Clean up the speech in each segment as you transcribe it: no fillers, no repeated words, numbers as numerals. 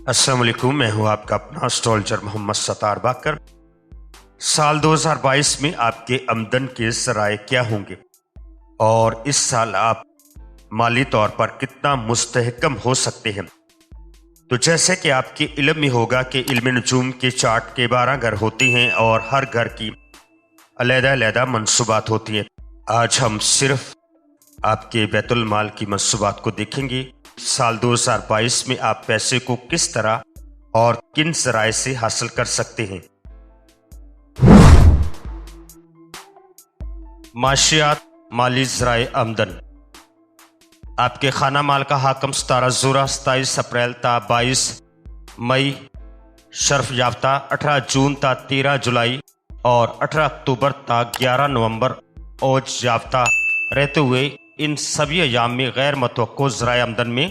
السلام علیکم، میں ہوں آپ کا اپنا اسٹرالجر محمد ستار باکر۔ سال 2022 میں آپ کے آمدن کے ذرائع کیا ہوں گے اور اس سال آپ مالی طور پر کتنا مستحکم ہو سکتے ہیں؟ تو جیسے کہ آپ کے علم میں ہوگا کہ علم نجوم کے چارٹ کے 12 گھر ہوتے ہیں اور ہر گھر کی علیحدہ علیحدہ منصوبات ہوتی ہیں۔ آج ہم صرف آپ کے بیت المال کی منصوبات کو دیکھیں گے۔ سال 2022 میں آپ پیسے کو کس طرح اور کن ذرائع سے حاصل کر سکتے ہیں۔ معاشیات، مالی ذرائع آمدن۔ آپ کے خانہ مال کا حاکم 17 ذرا 27 اپریل تا 22 مئی شرف یافتہ، 18 جون تا 13 جولائی اور 18 اکتوبر تا 11 نومبر اوج یافتہ رہتے ہوئے ان سبھی ایام میں غیر متوقع ذرائع آمدن میں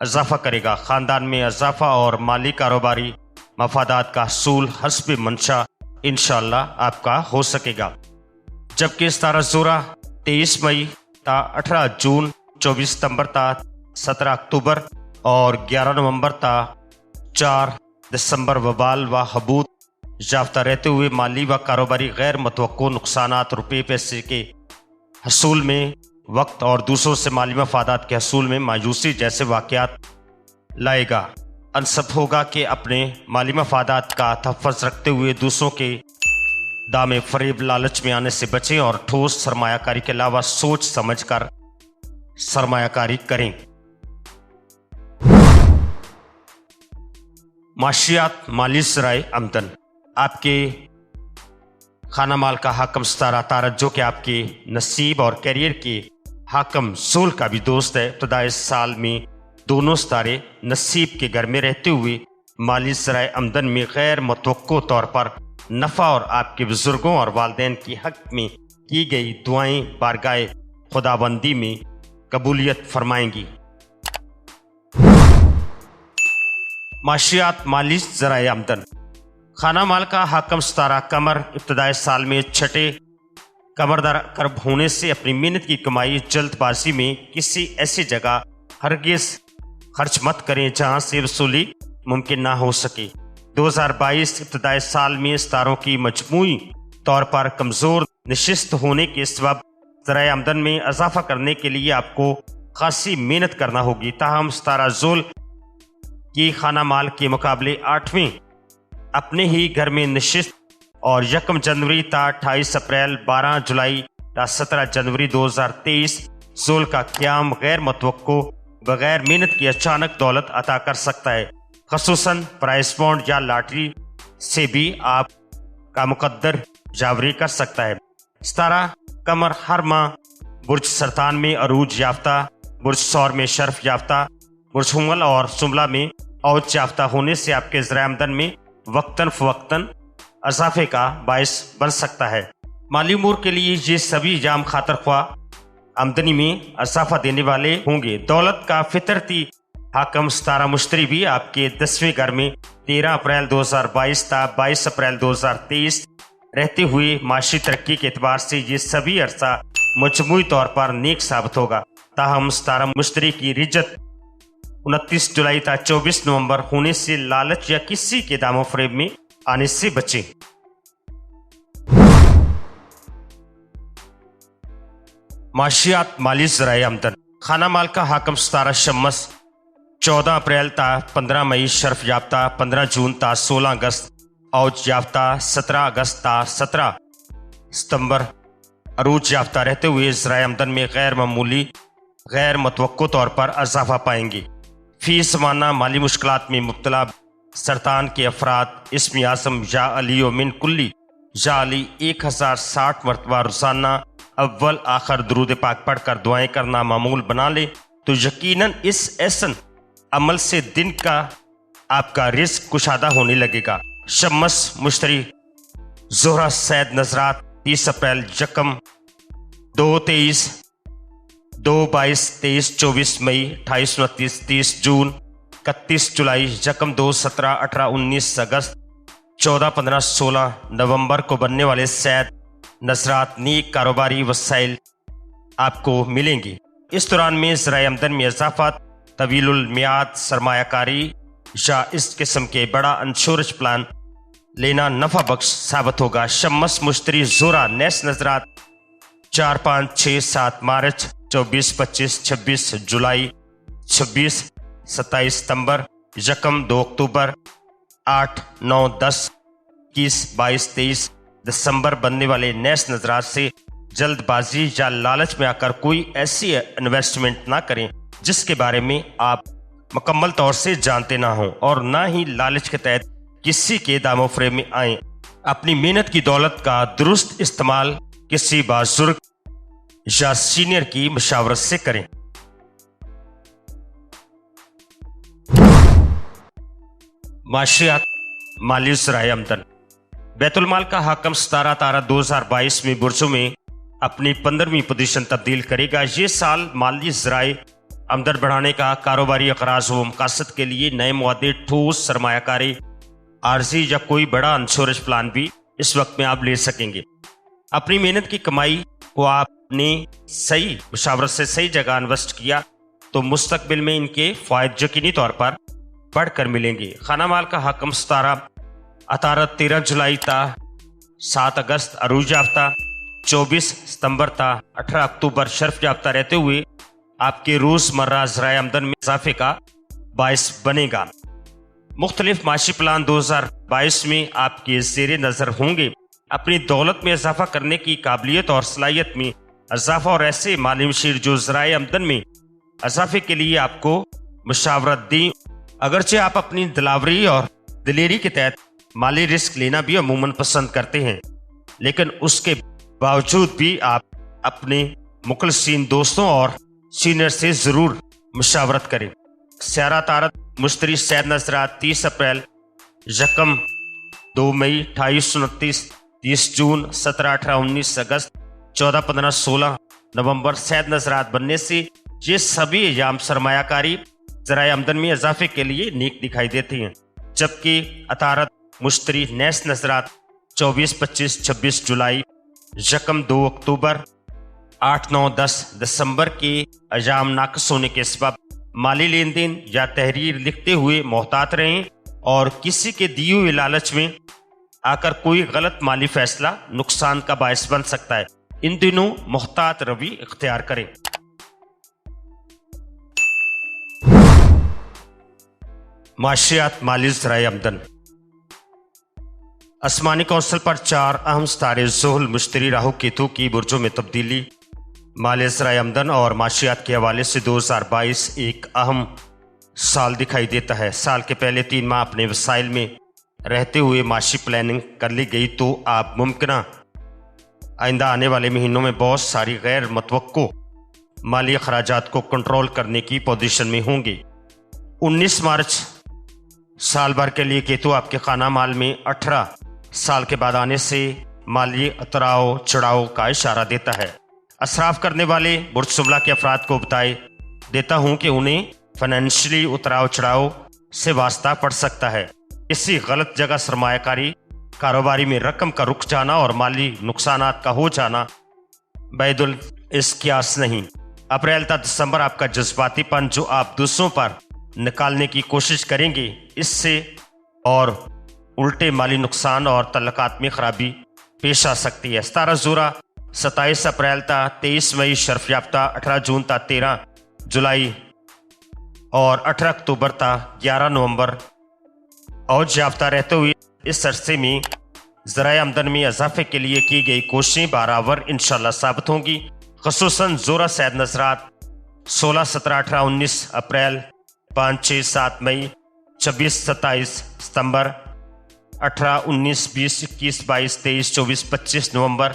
اضافہ کرے گا۔ خاندان میں اضافہ اور مالی کاروباری مفادات کا حصول حسب منشا انشاءاللہ آپ کا ہو سکے گا۔ جبکہ 17 ذرا 23 مئی تا 18 جون 24 ستمبر تا 17 اکتوبر اور 11 نومبر تا 4 دسمبر وبال و حبوط یافتہ رہتے ہوئے مالی و کاروباری غیر متوقع نقصانات، روپے پیسے کے حصول میں وقت اور دوسروں سے مالی مفادات کے حصول میں مایوسی جیسے واقعات لائے گا۔ انصف ہوگا کہ اپنے مالی مفادات کا تحفظ رکھتے ہوئے دوسروں کے دام فریب لالچ میں آنے سے بچیں اور ٹھوس سرمایہ کاری کے علاوہ سوچ سمجھ کر سرمایہ کاری کریں۔ معاشیات، مالی ذرائع آمدن۔ آپ کے خانہ مال کا حاکم ستارہ تارت، جو کہ آپ کے نصیب اور کیریئر کے حاکم ذول کا بھی دوست ہے، ابتدائی سال میں دونوں ستارے نصیب کے گھر میں رہتے ہوئے مالی ذرائع آمدن میں غیر متوقع طور پر نفع اور آپ کے بزرگوں اور والدین کے حق میں کی گئی دعائیں بارگاہ خداوندی میں قبولیت فرمائیں گی۔ معاشیات، مالی ذرائع آمدن۔ خانہ مال کا حاکم ستارہ قمر ابتدائی سال میں چھٹے قمر در کرب ہونے سے اپنی محنت کی کمائی جلد بازی میں کسی ایسی جگہ ہرگز خرچ مت کریں جہاں سے وصولی ممکن نہ ہو سکے۔ 2022 ابتدائی سال میں ستاروں کی مجموعی طور پر کمزور نشست ہونے کے سبب ذرائع آمدن میں اضافہ کرنے کے لیے آپ کو خاصی محنت کرنا ہوگی۔ تاہم ستارہ ذول کی خانہ مال کے مقابلے 8ویں اپنے ہی گھر میں نشست اور 1 جنوری تا 28 اپریل 12 جولائی تا 17 جنوری 2023 ذول کا قیام غیر متوقع بغیر محنت کی اچانک دولت عطا کر سکتا ہے، خصوصاً پرائز بانڈ یا لاٹری سے بھی آپ کا مقدر جاوری کر سکتا ہے۔ ستارہ قمر ہر ماہ برج سرطان میں عروج یافتہ، برج ثور میں شرف یافتہ، برج حمل اور شملہ میں اوج یافتہ ہونے سے آپ کے ذرائع آمدن میں وقتاً فوقتاً اضافے کا باعث بن سکتا ہے۔ مالی امور کے لیے یہ سبھی ایام خاطر خواہ آمدنی میں اضافہ دینے والے ہوں گے۔ دولت کا فطرتی حاکم ستارہ مشتری بھی آپ کے 10ویں گھر میں 13 اپریل 2022 تا 22 اپریل 2023 رہتے ہوئے معاشی ترقی کے اعتبار سے یہ سبھی عرصہ مجموعی طور پر نیک ثابت ہوگا۔ تاہم ستارہ مشتری کی رجت 29 جولائی تا 24 نومبر ہونے سے لالچ یا کسی کے دام و فریب میں آنے سے بچیں۔ معاشیات، مالی ذرائع آمدن۔ خانہ مال کا حاکم ستارہ شمس 14 اپریل تا 15 مئی شرف یافتہ، 15 جون تا 16 اگست اوج یافتہ، 17 اگست تا 17 ستمبر عروج یافتہ رہتے ہوئے ذرائع آمدن میں غیر معمولی غیر متوقع طور پر اضافہ پائیں گے۔ فی زمانہ مالی مشکلات میں مبتلا سرطان کے افراد اسم اعظم یا علی و من کلی یا علی 1060 مرتبہ روزانہ اول آخر درود پاک پڑھ کر دعائیں کرنا معمول بنا لے تو یقیناً اس احسن عمل سے دن کا آپ کا رزق کشادہ ہونے لگے گا۔ شمس مشتری زہرہ سید نظرات 30 اپریل 1 2 23 2 22 23 24 مئی 28 29 30 جون 31 جولائی 1 2 17 18 19 اگست 14 15 16 نومبر کو بننے والے سید نظرات نیک کاروباری وسائل آپ کو ملیں گے۔ اس دوران میں ذرائع آمدن میں اضافہ طویل المیعاد سرمایہ کاری या इस किस्म के बड़ा इंश्योरेंस प्लान लेना नफा बख्श साबित होगा। शम्मस मुश्तरी जोरा नेस नजरात 4, 5, 6, 7 मार्च, 24, 25, 26 जुलाई, 26, 27 सितंबर, यकम 2 अक्टूबर, 8, 9, 10, 21, 22, 23 दिसंबर बनने वाले नेस नजरात से जल्दबाजी या लालच में आकर कोई ऐसी इन्वेस्टमेंट ना करें जिसके बारे में आप मुकम्मल तौर से जानते ना हों, और ना ही लालच के तहत किसी के दामो फरेब में आए। अपनी मेहनत की दौलत का दुरुस्त इस्तेमाल किसी बुजुर्ग या सीनियर की मशावरत से करें। माशियात माली ज़राए आमदन। बैतुल माल का हाकम 17/12/2022 में बुर्जों में अपनी 15वीं पोजीशन तब्दील करेगा। ये साल माली ज़राए आमदन बढ़ाने का कारोबारी अकराज व मकासद के लिए नए मुआदे, ठोस सरमायाकारी, आर्जी या कोई बड़ा इंश्योरेंस प्लान भी इस वक्त में आप ले सकेंगे। अपनी मेहनत की कमाई को आपने सही मशावरत से सही जगह इन्वेस्ट किया तो मुस्तकबिल में इनके फायदे यकीनी तौर पर बढ़कर मिलेंगे। खाना माल का हाकम 13 जुलाई ता 7 अगस्त अरूज याफ्ता, 24 सितंबर ता 18 अक्टूबर शर्फ याफ्ता रहते हुए आपके रोजमर्रा ज़राए आमदन में इजाफे का बायस बनेगा। मुख्तलिफ माशी प्लान 2022 में आपके ज़ेरे नज़र होंगे। अपनी दौलत में इजाफा करने की काबिलियत और सलाहियत में इजाफा और ऐसे माली मशीर जो ज़राए आमदन में इजाफे के लिए आपको मशावरत दें। अगरचे आप अपनी दिलावरी और दिलेरी के तहत माली रिस्क लेना भी अमूमन पसंद करते हैं, लेकिन उसके बावजूद भी आप अपने मुखलसीन दोस्तों और सीनियर से ज़रूर मशावरत करें। स्यारा तारत मुश्तरी सैद नजरात 30 अप्रैल, यकम 2 मई, 28, 29, 30 जून, 17, 18, 19 अगस्त, 14, 15, 16 नवंबर सैद नजरात बनने से ये सभी अयाम सरमायाकारी ज़राए आमदन में इजाफे के लिए नेक दिखाई देती हैं, जबकि अतारत मुश्तरी नेस नजरात 24, 25, 26 जुलाई, यकम 2 अक्टूबर, 8, 9, 10 दिसंबर के अयाम नाकस होने के सबब माली लेन देन या तहरीर लिखते हुए मोहतात रहें और किसी के दिए हुए लालच में आकर कोई गलत माली फैसला नुकसान का बायस बन सकता है। इन दिनों मोहतात रवि इख्तियार करें। माशियात माली ज़राए आमदन। आसमानी कौंसल पर 4 अहम सितारे ज़ुहल, मुश्तरी, राहु, केतु की बुर्जों में तब्दीली माली ज़राए आमदन और माशियात के हवाले से 2022 एक अहम साल दिखाई देता है। साल के पहले 3 माह अपने वसाइल में रहते हुए माशी प्लानिंग कर ली गई तो आप मुमकिन आइंदा आने वाले महीनों में बहुत सारी गैर मुतवक्को माली अखराजात को कंट्रोल करने की पोजीशन में होंगे। 19 मार्च साल भर के लिए केतु आपके खाना माल में 18 साल के बाद आने से माली उतराव चढ़ाव का इशारा देता है। असराफ करने वाले बुर्ज शुमला के अफराद को बताए देता हूं कि उन्हें फाइनेंशियली उतराव चढ़ाव से वास्ता पड़ सकता है। किसी गलत जगह सरमायाकारी कारोबारी में रकम का रुक जाना और माली नुकसानात का हो जाना बैदुल इस कियास नहीं। अप्रैल तक दिसंबर आपका जज्बातीपन जो आप दूसरों पर निकालने की कोशिश करेंगे, इससे और उल्टे माली नुकसान और तल्लकात में खराबी पेश आ सकती है। 17 ज़ोरा 27 अप्रैल तक 23 मई शर्फ याफ्ता, 18 जून तक 13 जुलाई और 18 अक्टूबर तक 11 नवंबर औज याफ्ता रहते हुए इस अरसे में ज़राए आमदन में इजाफे के लिए की गई कोशिशें बराबर इंशाल्लाह साबित होंगी। ख़ुसूसन ज़ोरा सैद नजरात 16, 17, 18, 19 अप्रैल, 5, 6, 7 मई, 26, 27 सितंबर, 18, 19, 20, 21, 22, 23, 24, 25 नवंबर,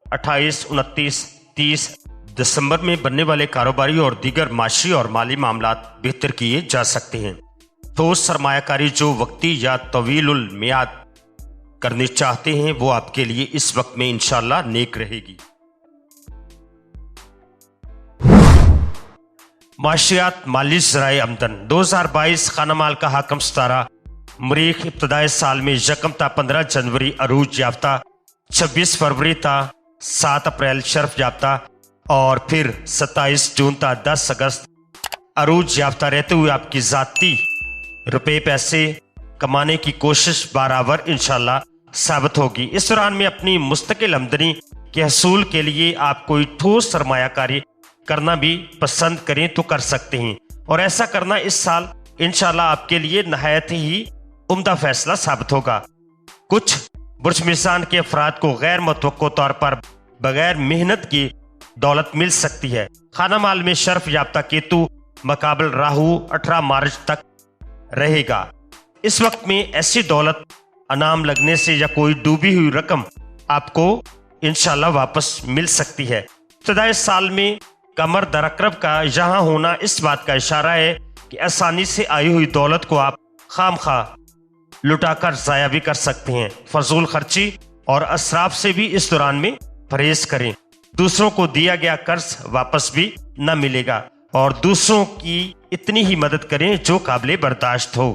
28, 29, 30 दिसंबर में बनने वाले कारोबारी और दीगर माशी और माली मामलात बेहतर किए जा सकते हैं। तो सरमायाकारी जो वक्ती या तवीलुल मियाद करनी चाहते हैं वो आपके लिए इस वक्त में इंशाल्लाह नेक रहेगी। माशियात माली ज़राए आमदन 2022 खाना माल का हाकम सितारा मरीख इब्तदाई साल में यकम ता 15 जनवरी अरूज याफ्ता, 26 फरवरी ता 7 अप्रैल शर्फ याफ्ता और फिर 27 जून ता 10 अगस्त अरूज याफ्ता रहते हुए आपकी ज़ाती रुपए पैसे कमाने की कोशिश बराबर इंशाल्लाह साबित होगी। इस दौरान में अपनी मुस्तकिल आमदनी के हसूल के लिए आप कोई ठोस सरमायाकारी करना भी पसंद करें तो कर सकते हैं, और ऐसा करना इस साल इंशाल्लाह आपके लिए नहायत ही उम्दा फैसला साबित होगा। कुछ बुर्ज मिजान के अफराद को गैर मुतवक्को तौर पर बगैर मेहनत की दौलत मिल सकती है। खाना माल में शर्फ याफ्ता केतु मकाबल राहु 18 मार्च तक रहेगा। इस वक्त में ऐसी दौलत अनाम लगने से या कोई डूबी हुई रकम आपको इंशाल्लाह वापस मिल सकती है। इब्तिदाई साल में कमर दरकरब का यहाँ होना इस बात का इशारा है कि आसानी से आई हुई दौलत को आप खामखा लुटाकर जाया भी कर सकते हैं। फजूल खर्ची और असराफ से भी इस दौरान में परहेज करें। दूसरों को दिया गया कर्ज वापस भी न मिलेगा, और दूसरों की इतनी ही मदद करें जो काबिल बर्दाश्त हो।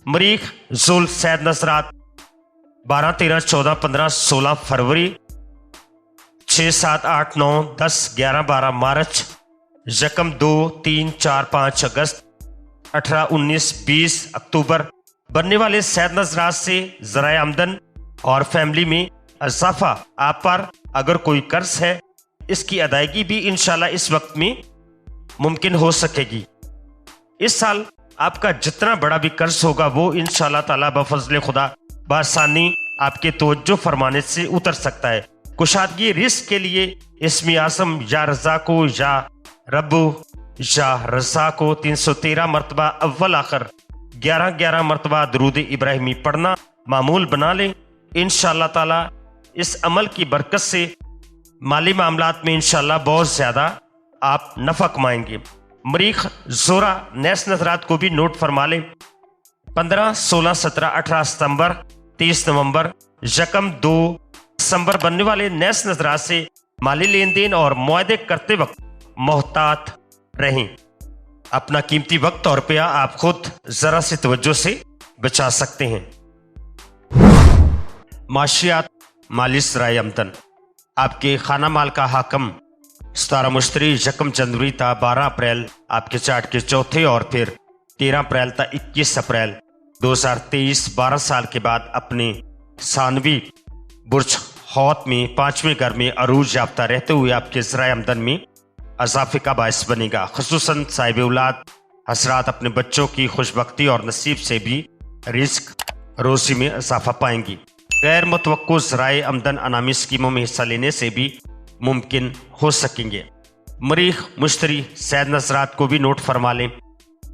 मरीख जुल सैद नजरात 12, 13, 14, 15, 16 फरवरी, 6, 7, 8, 9, 10, 11, 12 मार्च, यकम 2, 3, 4, 5 अगस्त, 18, 19, 20 अक्टूबर बनने वाले सैद नजरात से ज़राए आमदन और फैमिली में इजाफा। आप पर अगर कोई कर्ज है, इसकी अदायगी भी इंशाल्लाह इस वक्त में मुमकिन हो सकेगी। इस साल आपका जितना बड़ा भी कर्ज होगा वो इंशाल्लाह ताला बफज़ल खुदा बआसानी आपके तवज्जो फरमाने से उतर सकता है। कुशादगी रिस्क के लिए इस्मी आज़म या रज़ा को या रब्बु या रज़ा को 313 मरतबा अव्वल आखिर 11-11 मरतबा दरूद इब्राहिमी पढ़ना मामूल बना लें। इंशाल्लाह ताला इस अमल की बरकत से माली मामलात में इंशाल्लाह बहुत ज़्यादा आप नफ़ा कमाएंगे। मरीख ज़ोरा नैस नजरात को भी नोट फरमा लें। 15, 16, 17, 18 सितंबर, 30 नवंबर, यकम 2 दिसंबर बनने वाले नैस नजरात से माली लेन देन और मुआहदे करते वक्त मोहतात रहें। अपना कीमती वक्त और रुपया आप खुद जरा सी तवज्जो से बचा सकते हैं। माशियात माली ज़राए आमदन आपके खाना माल का हाकम 17 मुश्तरी यकम जनवरी था 12 अप्रैल आपके चार्ट के चौथे, और फिर 13 अप्रैल था 21 अप्रैल 2023 12 साल के बाद अपने सानवी बुर्ज हौत में 5वें घर में अरूज याफ्ता रहते हुए आपके ज़राए आमदन में इजाफे का बायस बनेगा। खुसूसन साहिब औलाद हसरात अपने बच्चों की खुशबख्ती और नसीब से भी रिस्क रोजी में इजाफा पाएंगी। गैर मुतवक्को ज़राए आमदन अनामी स्कीमों में हिस्सा लेने से भी मुमकिन हो सकेंगे। मरीख मुश्तरी सैद नजरात को भी नोट फरमा लें।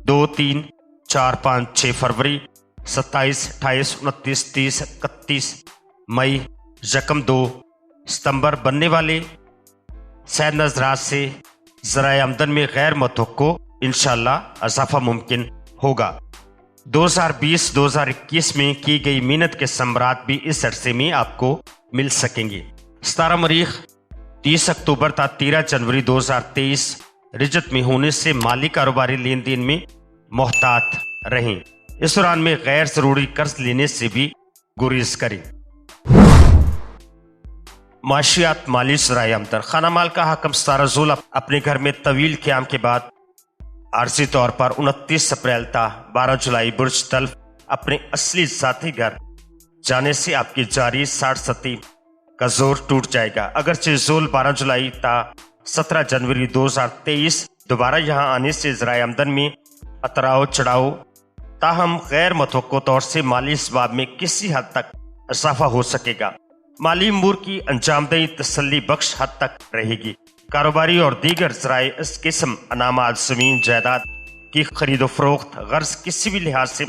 2, 3, 4, 5, 6 फरवरी, 27, 28, 29, 30, 31 मई, यकम 2 सितंबर बनने वाले सैद नजरात से ज़राए आमदन में गैर मुतवक्को इंशाल्लाह इजाफा मुमकिन होगा। 2020-2021 में की गई मेहनत के समरात भी इस अरसे में आपको मिल सकेंगे। 17 मरीख 30 अक्टूबर तक 13 जनवरी 2023 रिजत में होने से माली कारोबारी लेन देन में मोहतात रहें। इस दौरान में गैर जरूरी कर्ज लेने से भी गुरेज करें। माशियात माली ज़राए आमदन खाना माल का हाकम 17 ज़ुल अपने घर में तवील क़याम के बाद आर्जी तौर पर 29 अप्रैल था 12 जुलाई बुर्ज तल्फ अपने असली ज़ाती घर जाने से आपकी जारी 60-70 का जोर टूट जाएगा। अगरचे ज़ुल 12 जुलाई था 17 जनवरी 2023 दोबारा यहाँ आने से ज़राए आमदन में अतराव चढ़ाव ताहम गैर मुतवक्को तौर से माली इसबाब में किसी हद तक इजाफा हो सकेगा। माली अमूर की अंजामदही तसल्ली बख्श हद तक रहेगी। कारोबारी और दीगर ज़राए इस किस्म अनामात ज़मीन जायदाद की खरीदो फरोख्त गर्ज किसी भी लिहाज से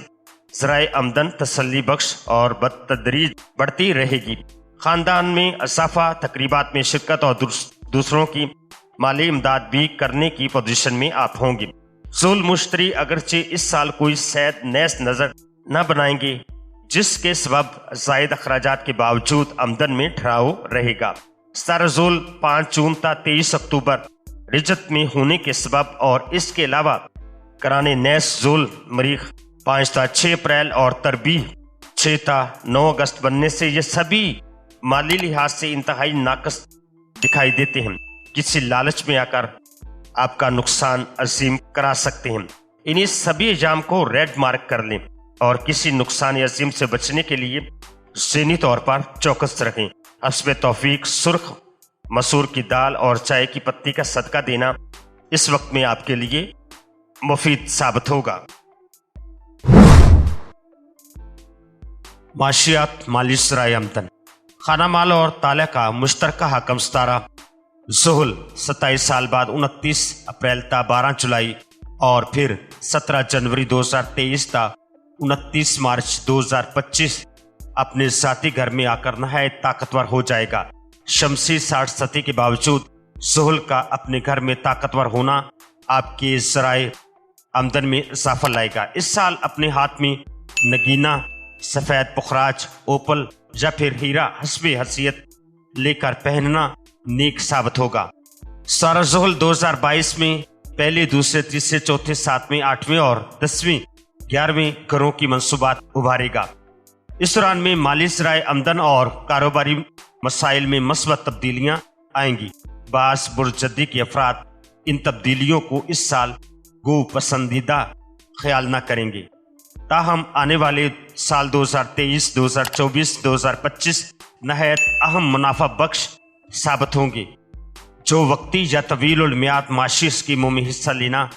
ज़राए आमदन तसल्ली बख्श और बतदरीज बढ़ती रहेगी। ख़ानदान में इजाफा, तकरीबात में शिरकत और दूसरों की माली इमदाद भी करने की पोजीशन में आप होंगे। ज़ुल मुश्तरी अगरचे इस साल कोई सैद नैस नज़र न बनाएंगे, जिसके सबब ज़ायद अखराजात के बावजूद आमदन में ठहराव रहेगा। 17 ज़ुल 5 जून तक 23 अक्टूबर रिजत में होने के सबब और इसके अलावा कराने नैस ज़ुल मरीख 5 था 6 अप्रैल और तरबी 6 था 9 अगस्त बनने से ये सभी माली लिहाज से इंतहाई नाकस दिखाई देते हैं। किसी लालच में आकर आपका नुकसान अजीम करा सकते हैं। इन्हीं सभी एजाम को रेड मार्क कर लें। और किसी नुकसान अजीम से बचने के लिए ज़हनी तौर पर चौकस रहें। हस्ब तौफीक सुर्ख मसूर की दाल और चाय की पत्ती का सदका देना इस वक्त में आपके लिए मुफीद साबित होगा। माशियात माली सराय आमदन खाना माल और ताला का मुश्तरका हकम सितारा ज़ुहुल 27 साल बाद 29 अप्रैल ता 12 जुलाई और फिर 17 जनवरी 2023 ता 29 मार्च 2025 अपने ज़ाती घर में आकर नहायत ताकतवर हो जाएगा। शमसी 60 सती के बावजूद ज़ुहुल का अपने घर में ताकतवर होना आपके ज़राए आमदन में इजाफा लाएगा। इस साल अपने हाथ में नगीना, सफ़ेद पुखराज, ओपल या फिर हीरा हस्बे हसीयत लेकर पहनना नेक साबित होगा। सारा ज़ुहुल 2022 में पहले, दूसरे, तीसरे, चौथे, सातवें, आठवें और 10वें, 11वें घरों की मंसूबात उभारेगा। इस दौरान में माली ज़राए आमदन और कारोबारी मसाइल में मस्बत तब्दीलियाँ आएंगी। बास बुरजद्दी के अफराद इन तब्दीलियों को इस साल गो पसंदीदा ख्याल न करेंगे। ताहम आने वाले साल 2023, 2024, 2025 नहायत अहम मुनाफा बख्श साबित होंगे। जो वक्ती या तवील मियाद माशी स्कीमों में हिस्सा लेना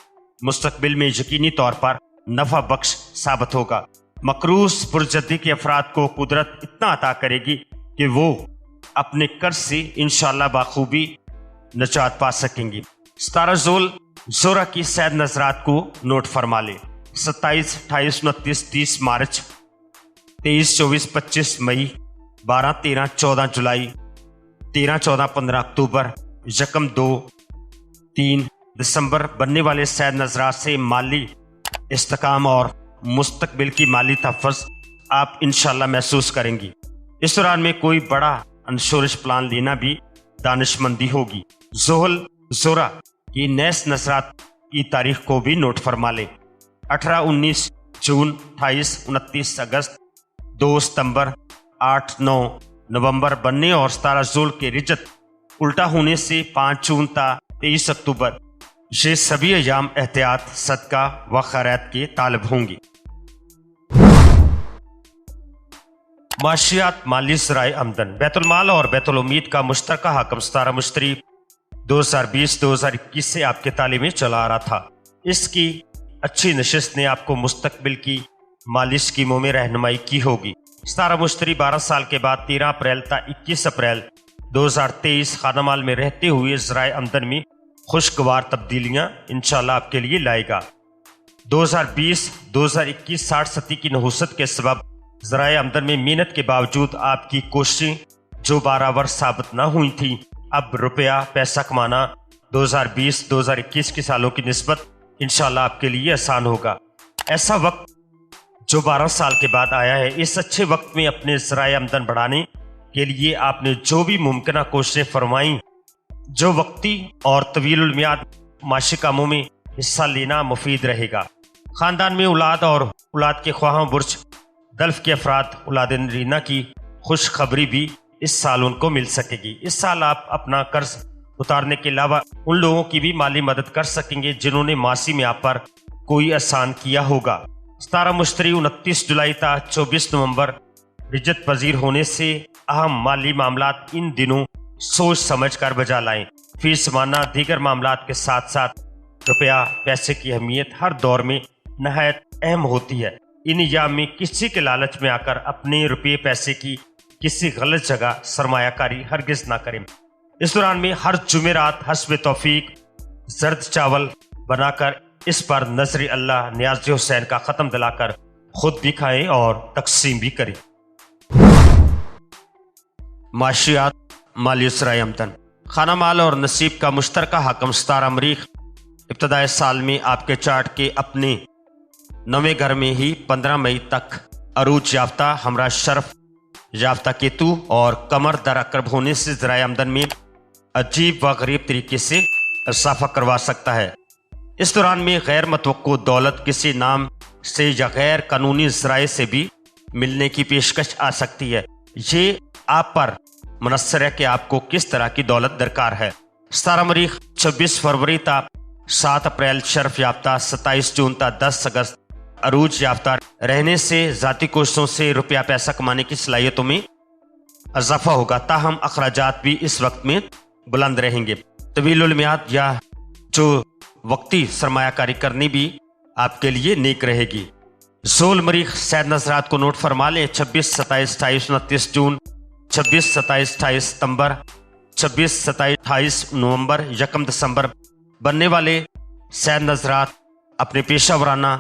मुस्तकबिल में यकीनी तौर पर नफा बख्श साबित होगा। मकरूस पुरजद्दी के अफराद को कुदरत इतना अता करेगी कि वो अपने कर्ज से इंशाअल्लाह बाखूबी नजात पा सकेंगे। सितारा ज़ुहुल ज़ोरा की सैद नजरात को नोट फरमा ले। 27, 28, 29, 30 मार्च, 23, 24, 25 मई, 12, 13, 14 जुलाई, 13, 14, 15 अक्टूबर, यकम 2, 3 दिसंबर बनने वाले सैद नजरात से माली इस्तेकाम और मुस्तकबिल की माली तहफ़्फ़ुज़ आप इंशाअल्लाह महसूस करेंगी। इस दौरान में कोई बड़ा इंश्योरेंस प्लान लेना भी दानिशमंदी होगी। ज़ुहुल ज़ोरा की नैस नसरात की तारीख को भी नोट फरमा ले। 18, 19 जून, 28, 29 अगस्त, 2 सितंबर, 8, 9 नवंबर बनने और 17 ज़ुहुल के रिजत उल्टा होने से 5 जून ता 23 अक्टूबर ये सभी अयाम एहतियात, सदका व खैरात के तालब होंगे। माशियात माली ज़राए आमदन बैतुल माल और बैतुल उम्मीद का मुश्तरका हकम सितारा मुश्तरी 2020-2021 से आपके ताले में चला आ रहा था। इसकी अच्छी नशिस्त ने आपको मुस्तकबिल की माली स्कीमों में रहनुमाई की होगी। सितारा मुश्तरी 12 साल के बाद 13 अप्रैल ता 21 अप्रैल 2023 खाना माल में रहते हुए ज़राए आमदन में खुशगवार तब्दीलियाँ इंशाअल्लाह आपके लिए लाएगा। 2020-2021 60 सदी की नहुसत के सबब ज़राए आमदन में मेहनत के बावजूद आपकी कोशिशें जो बारावर साबित न हुई थी, अब रुपया पैसा कमाना 2020-2021 के सालों की निस्बत इंशाअल्लाह आपके लिए आसान होगा। ऐसा वक्त जो 12 साल के बाद आया है, इस अच्छे वक्त में अपने ज़राए आमदन बढ़ाने के लिए आपने जो भी मुमकिन कोशिशें फरमाई, जो वक्ती और तवील मियाद माशी कामों में हिस्सा लेना मुफीद रहेगा। ख़ानदान में औलाद और औलाद के ख्वाहां बुर्ज दल्फ के अफराद औलाद नरीना की खुशखबरी भी इस साल उनको मिल सकेगी। इस साल आप अपना कर्ज उतारने के अलावा उन लोगों की भी माली मदद कर सकेंगे जिन्होंने मासी में आप पर कोई एहसान किया होगा। सितारा मुश्तरी 29 जुलाई ता 24 नवंबर रिजत पजीर होने से अहम माली मामलात इन दिनों सोच समझ कर बजा लाएं। फीस जमाना दीगर मामलात के साथ साथ रुपया पैसे की अहमियत हर दौर में नहायत अहम होती है। इन अय्याम में किसी के लालच में आकर अपने रुपये पैसे की किसी गलत जगह सरमायाकारी हरगिज ना करें। इस दौरान में हर जुमेरात हस्ब तौफीक जर्द चावल बनाकर इस पर नजर अल्लाह नियाज़ हुसैन का ख़त्म दिलाकर खुद भी खाएं और तकसीम भी करें। माशियात माली ज़राए आमदन खाना माल और नसीब का मुश्तरका हकम सितारा मरीख इब्तदाई साल में आपके चार्ट के अपने नवे घर में ही 15 मई तक अरूज याफ्ता हमरा शर्फ याफ्ता केतु और कमर दर अकरब होने से ज़राए आमदन में अजीब व गरीब तरीके से इजाफा करवा सकता है। इस दौरान में गैर मतवक्को दौलत किसी नाम से या गैर कानूनी ज़राए से भी मिलने की पेशकश आ सकती है। ये आप पर मुनस्सर है कि आपको किस तरह की दौलत दरकार है। सितारा मरीख 26 फरवरी ता 7 अप्रैल शर्फ याफ्ता, 27 जून ता 10 अगस्त अरूज याफ्ता रहने से ज़ाती कोशिशों से रुपया पैसा कमाने की सलाहियतों में इजाफा होगा, ताहम अखराजात भी इस वक्त में बुलंद रहेंगे। तवीलुल मियाद या जो वक्ती सरमायाकारी करनी भी आपके लिए नेक रहेगी। ज़ोल मरीख सैद नज़रात को नोट फरमा लें। 26, 27, 28, 29 जून, 26, 27, 28 सितंबर, 26, 27, 28 नवंबर, 1 दिसंबर बनने वाले सैद नज़रात अपने पेशा वराना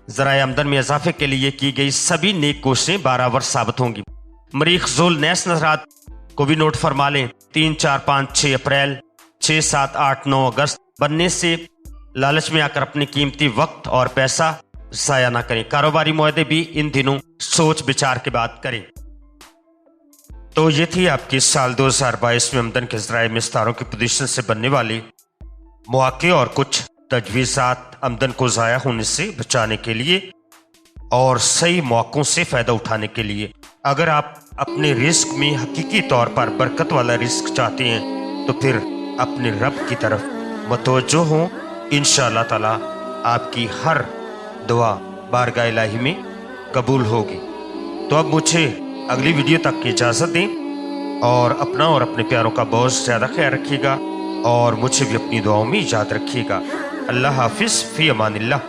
ज़राए आमदन में इजाफे के लिए की गई सभी नेक कोशिशें बराबर साबित होंगी। मरीख ज़ोल नैस नज़रात को भी नोट फरमा लें। 3, 4, 5, 6 अप्रैल, 6, 7, 8, 9 अगस्त बनने से लालच में आकर अपने कीमती वक्त और पैसा ज़ाया ना करें। कारोबारी मुआहदे भी इन दिनों सोच विचार के बाद करें। तो ये थी आपकी साल 2022 में आमदन के ज़राए में सितारों की पोजीशन से बनने वाली मौके और कुछ तजवीज़ात आमदन को ज़ाया होने से बचाने के लिए और सही मौक़ों से फ़ायदा उठाने के लिए। अगर आप अपने रिस्क में हकीकी तौर पर बरकत वाला रिस्क चाहते हैं तो फिर अपने रब की तरफ मतवज्जो हों। इंशाअल्लाह ताला आपकी हर दुआ बारगाह इलाही में कबूल होगी। तो अब मुझे अगली वीडियो तक की इजाज़त दें और अपना और अपने प्यारों का बहुत ज़्यादा ख्याल रखिएगा और मुझे भी अपनी दुआओं में याद रखिएगा। अल्लाह हाफिज़, फ़ी अमानिल्लाह।